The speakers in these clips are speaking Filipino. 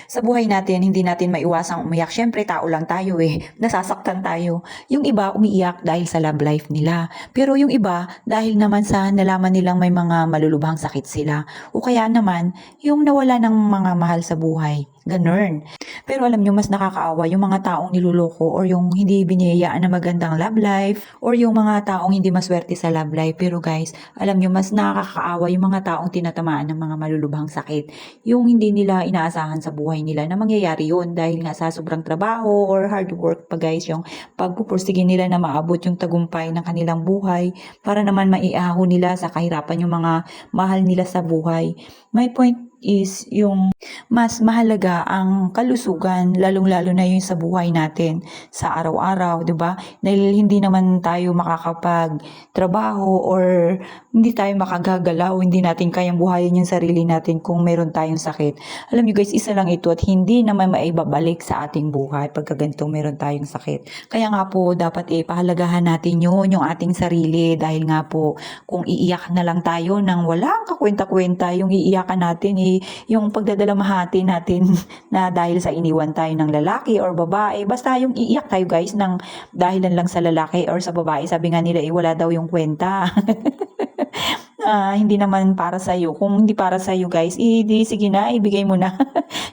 Sa buhay natin, hindi natin maiwasang umiyak. Siyempre, tao lang tayo eh. Nasasaktan tayo. Yung iba, umiiyak dahil sa love life nila. Pero yung iba, dahil naman sa nalaman nilang may mga malulubhang sakit sila. O kaya naman, yung nawala ng mga mahal sa buhay. Ganun. Pero alam nyo, mas nakakaawa yung mga taong niluloko or yung hindi biniyayaan na magandang love life or yung mga taong hindi maswerte sa love life. Pero guys, alam nyo, mas nakakaawa yung mga taong tinatamaan ng mga malulubhang sakit. Yung hindi nila inaasahan sa buhay nila na mangyayari yun dahil nga sa sobrang trabaho or hard work pa guys, yung pagpupursige nila na maabot yung tagumpay ng kanilang buhay para naman maiahon nila sa kahirapan yung mga mahal nila sa buhay. My point is yung mas mahalaga ang kalusugan, lalong-lalo na yung sa buhay natin sa araw-araw, 'di ba? Dahil hindi naman tayo makakapag-trabaho or hindi tayo makagagalaw, hindi natin kayang buhayin yung sarili natin kung meron tayong sakit. Alam niyo guys, isa lang ito at hindi naman maibabalik sa ating buhay pagka ganito meron tayong sakit. Kaya nga po, dapat pahalagahan natin yun, yung ating sarili dahil nga po, kung iiyak na lang tayo nang walang kakwenta-kwenta, yung iiyakan natin yung pagdadalamhati natin na dahil sa iniwan tayo ng lalaki or babae. Basta yung iiyak tayo guys ng dahilan lang sa lalaki or sa babae. Sabi nga nila wala daw yung kwenta. Hindi naman para sa iyo. Kung hindi para sa iyo guys, di sige na, ibigay mo na.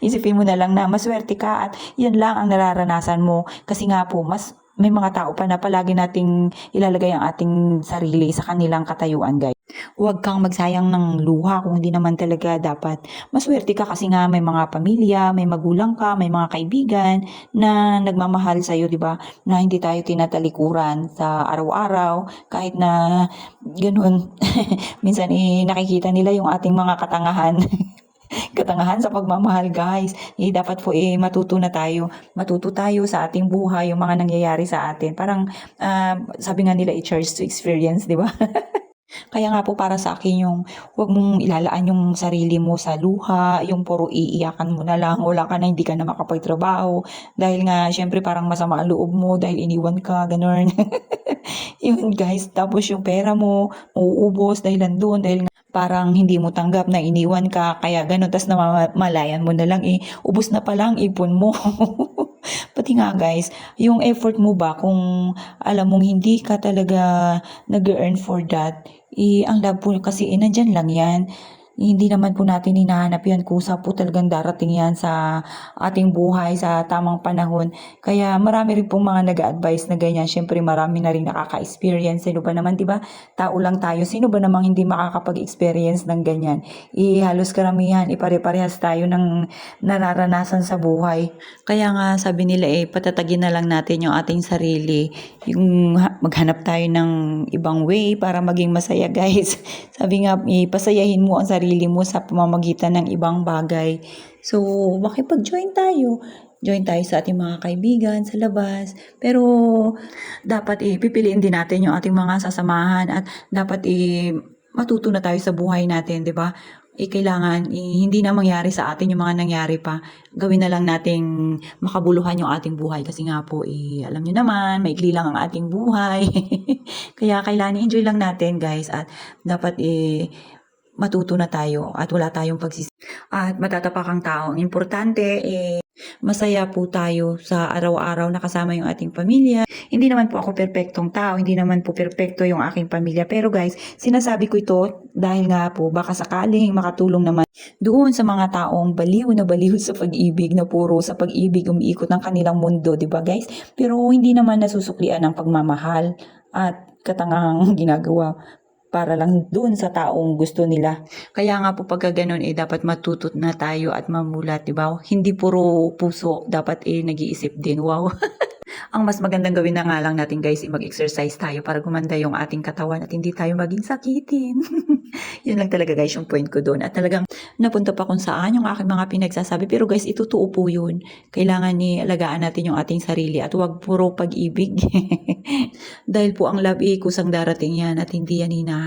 Isipin mo na lang na maswerte ka at yan lang ang nararanasan mo. Kasi nga po, mas may mga tao pa na palagi nating ilalagay ang ating sarili sa kanilang katayuan guys. Huwag kang magsayang ng luha kung hindi naman talaga dapat. Maswerte ka kasi nga may mga pamilya, may magulang ka, may mga kaibigan na nagmamahal sa iyo, 'di ba? Na hindi tayo tinatalikuran sa araw-araw kahit na ganoon. Minsan nakikita nila yung ating mga katangahan. Katangahan sa pagmamahal guys. Dapat po matuto na tayo. Matuto tayo sa ating buhay, yung mga nangyayari sa atin. Parang sabi nga nila i-charge to experience, di ba? Kaya nga po para sa akin yung huwag mong ilalaan yung sarili mo sa luha, yung puro iiyakan mo na lang, wala ka na, hindi ka na makapagtrabaho. Dahil nga, syempre parang masama ang loob mo dahil iniwan ka, ganun. Yun guys, tapos yung pera mo, mauubos dahil nandun, dahil nga parang hindi mo tanggap na iniwan ka, kaya ganun, tas namamalayan mo na lang, ubos na pala ang ipon mo. Pati nga guys, yung effort mo ba, kung alam mong hindi ka talaga nag-earn for that, ang love po kasi nandyan lang yan. Hindi naman po natin hinahanap yan, kusa po talagang darating yan sa ating buhay sa tamang panahon. Kaya marami rin pong mga nag-a-advise na ganyan. Siyempre marami na rin nakaka-experience. Sino ba naman, di ba? Tao lang tayo. Sino ba namang hindi makakapag-experience ng ganyan? Halos karamihan, ipare-parehas tayo ng nararanasan sa buhay. Kaya nga sabi nila patatagin na lang natin yung ating sarili. Yung maghanap tayo ng ibang way para maging masaya guys. Sabi nga, pasayahin mo ang sarili mo sa pamamagitan ng ibang bagay. So, makipag-join tayo. Join tayo sa ating mga kaibigan sa labas. Pero, dapat pipiliin din natin yung ating mga sasamahan at dapat matuto na tayo sa buhay natin, di ba? Kailangan hindi na mangyari sa atin yung mga nangyari pa. Gawin na lang nating makabuluhan yung ating buhay kasi nga po alam niyo naman, maikli lang ang ating buhay. Kaya kailangan enjoy lang natin guys at dapat matuto na tayo at wala tayong pagsisisi. At matatapakang tao. Ang importante masaya po tayo sa araw-araw na kasama yung ating pamilya. Hindi naman po ako perpektong tao, hindi naman po perpekto yung aking pamilya. Pero guys, sinasabi ko ito dahil nga po baka sakaling makatulong naman doon sa mga taong baliw na baliw sa pag-ibig, na puro sa pag-ibig umiikot ng kanilang mundo, di ba guys? Pero hindi naman nasusuklian ng pagmamahal at katangang ginagawa para lang doon sa taong gusto nila. Kaya nga po pagka ganun dapat matutot na tayo at mamulat, di ba? Hindi puro puso, dapat nag-iisip din. Wow! Ang mas magandang gawin na nga lang natin guys, mag-exercise tayo para gumanda yung ating katawan at hindi tayo maging sakitin. Yun lang talaga guys yung point ko doon. At talagang napunta pa kung saan yung aking mga pinagsasabi. Pero guys, itutuo po yun. Kailangan alagaan natin yung ating sarili at huwag puro pag-ibig. Dahil po ang love kusang darating yan at hindi yan hinahanap.